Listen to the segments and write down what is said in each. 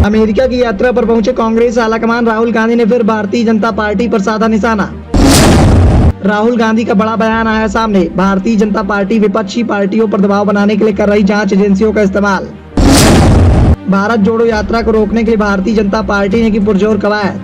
America की यात्रा पर पहुंचे कांग्रेस आलाकमान राहुल गांधी ने फिर भारतीय जनता पार्टी पर साधा निशाना। राहुल गांधी का बड़ा बयान आया सामने। भारतीय जनता पार्टी विपक्षी पार्टियों पर दबाव बनाने के लिए कर रही जांच एजेंसियों का इस्तेमाल। भारत जोड़ो यात्रा को रोकने के लिए भारतीय जनता पार्टी ने की पुरजोर कवायद।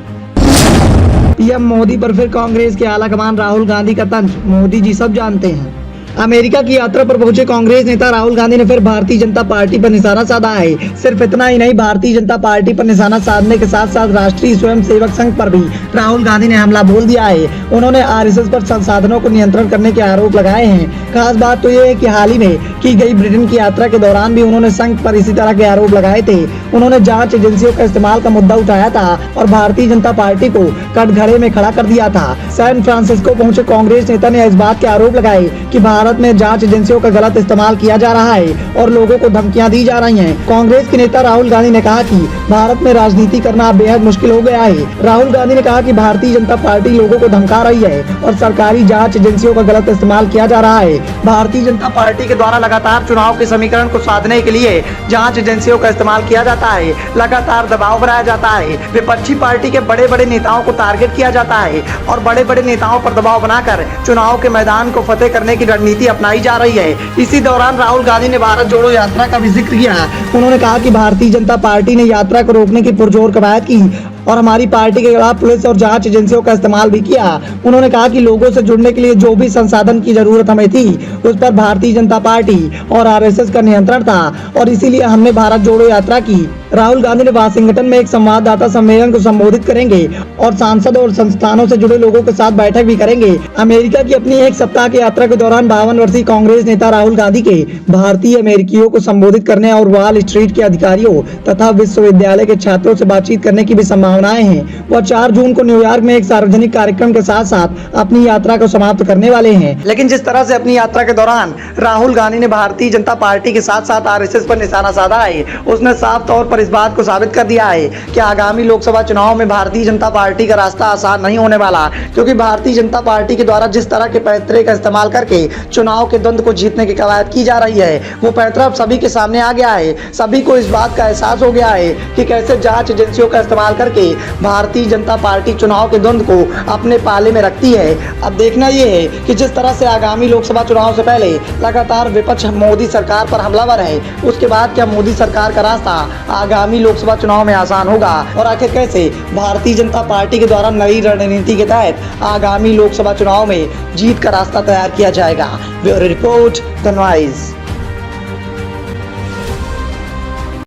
पीएम मोदी पर फिर कांग्रेस के आलाकमान राहुल गांधी का तंज। मोदी जी सब जानते हैं। अमेरिका की यात्रा पर पहुंचे कांग्रेस नेता राहुल गांधी ने फिर भारतीय जनता पार्टी पर निशाना साधा है। सिर्फ इतना ही नहीं, भारतीय जनता पार्टी पर निशाना साधने के साथ साथ राष्ट्रीय स्वयंसेवक संघ पर भी राहुल गांधी ने हमला बोल दिया है। उन्होंने आरएसएस पर संसाधनों को नियंत्रण करने के आरोप लगाए हैं। खास बात तो ये है कि हाल ही में की गई ब्रिटेन की यात्रा के दौरान भी उन्होंने संघ पर इसी तरह के आरोप लगाए थे। उन्होंने जांच एजेंसियों का इस्तेमाल का मुद्दा उठाया था और भारतीय जनता पार्टी को कटघरे में खड़ा कर दिया था। सैन फ्रांसिस्को पहुंचे कांग्रेस नेता ने इस बात के आरोप लगाए कि भारत में जांच एजेंसियों का गलत इस्तेमाल किया जा रहा है और लोगों को धमकियां दी जा रही हैं। कांग्रेस के नेता राहुल गांधी ने कहा कि भारत में राजनीति करना बेहद मुश्किल हो गया है। राहुल गांधी ने कहा कि भारतीय जनता पार्टी लोगों को धमका रही है और सरकारी जांच एजेंसियों का गलत इस्तेमाल किया जा रहा है। भारतीय जनता पार्टी के द्वारा लगातार चुनाव के समीकरण को साधने के लिए जांच एजेंसियों का इस्तेमाल किया जाता है। लगातार दबाव बनाया जाता है। विपक्षी पार्टी के बड़े बड़े नेताओं को टारगेट किया जाता है और बड़े बड़े नेताओं पर दबाव बनाकर चुनाव के मैदान को फतेह करने की रणनीति अपनाई जा रही है। इसी दौरान राहुल गांधी ने भारत जोड़ो यात्रा का भी जिक्र किया। उन्होंने कहा कि भारतीय जनता पार्टी ने यात्रा को रोकने की पुरजोर कवायद की और हमारी पार्टी के खिलाफ पुलिस और जांच एजेंसियों का इस्तेमाल भी किया। उन्होंने कहा कि लोगों से जुड़ने के लिए जो भी संसाधन की जरूरत हमें थी उस पर भारतीय जनता पार्टी और आरएसएस का नियंत्रण था और इसीलिए हमने भारत जोड़ो यात्रा की। राहुल गांधी ने वाशिंगटन में एक संवाददाता सम्मेलन को संबोधित करेंगे और सांसद और संस्थानों से जुड़े लोगों के साथ बैठक भी करेंगे। अमेरिका की अपनी एक सप्ताह की यात्रा के दौरान 52 वर्षीय कांग्रेस नेता राहुल गांधी के भारतीय अमेरिकियों को संबोधित करने और वॉल स्ट्रीट के अधिकारियों तथा विश्वविद्यालय के छात्रों से बातचीत करने की भी संभावनाएं हैं। वह 4 जून को न्यूयॉर्क में एक सार्वजनिक कार्यक्रम के साथ साथ अपनी यात्रा को समाप्त करने वाले हैं। लेकिन जिस तरह से अपनी यात्रा के दौरान राहुल गांधी ने भारतीय जनता पार्टी के साथ साथ आरएसएस पर निशाना साधा है, उसने साफ तौर पर इस बात को साबित कर दिया है कि आगामी लोकसभा चुनाव में भारतीय जनता पार्टी का रास्ता आसान नहीं होने वाला, क्योंकि भारतीय जनता पार्टी के द्वारा जिस तरह के पैतरे का इस्तेमाल करके चुनाव के द्वंद्व को जीतने की कवायद की जा रही है, वो पैतरा अब सभी के सामने आ गया है। सभी को इस बात का एहसास हो गया है कि कैसे जांच एजेंसियों का इस्तेमाल करके भारतीय जनता पार्टी चुनाव के द्वंद्व को अपने पाले में रखती है। अब देखना यह है कि जिस तरह से आगामी लोकसभा चुनाव से पहले लगातार विपक्ष मोदी सरकार पर हमलावर है, उसके बाद क्या मोदी सरकार का रास्ता आगामी लोकसभा चुनाव में आसान होगा और आखिर कैसे भारतीय जनता पार्टी के द्वारा नई रणनीति के तहत आगामी लोकसभा चुनाव में जीत का रास्ता तैयार किया जाएगा। Bureau report, the noise.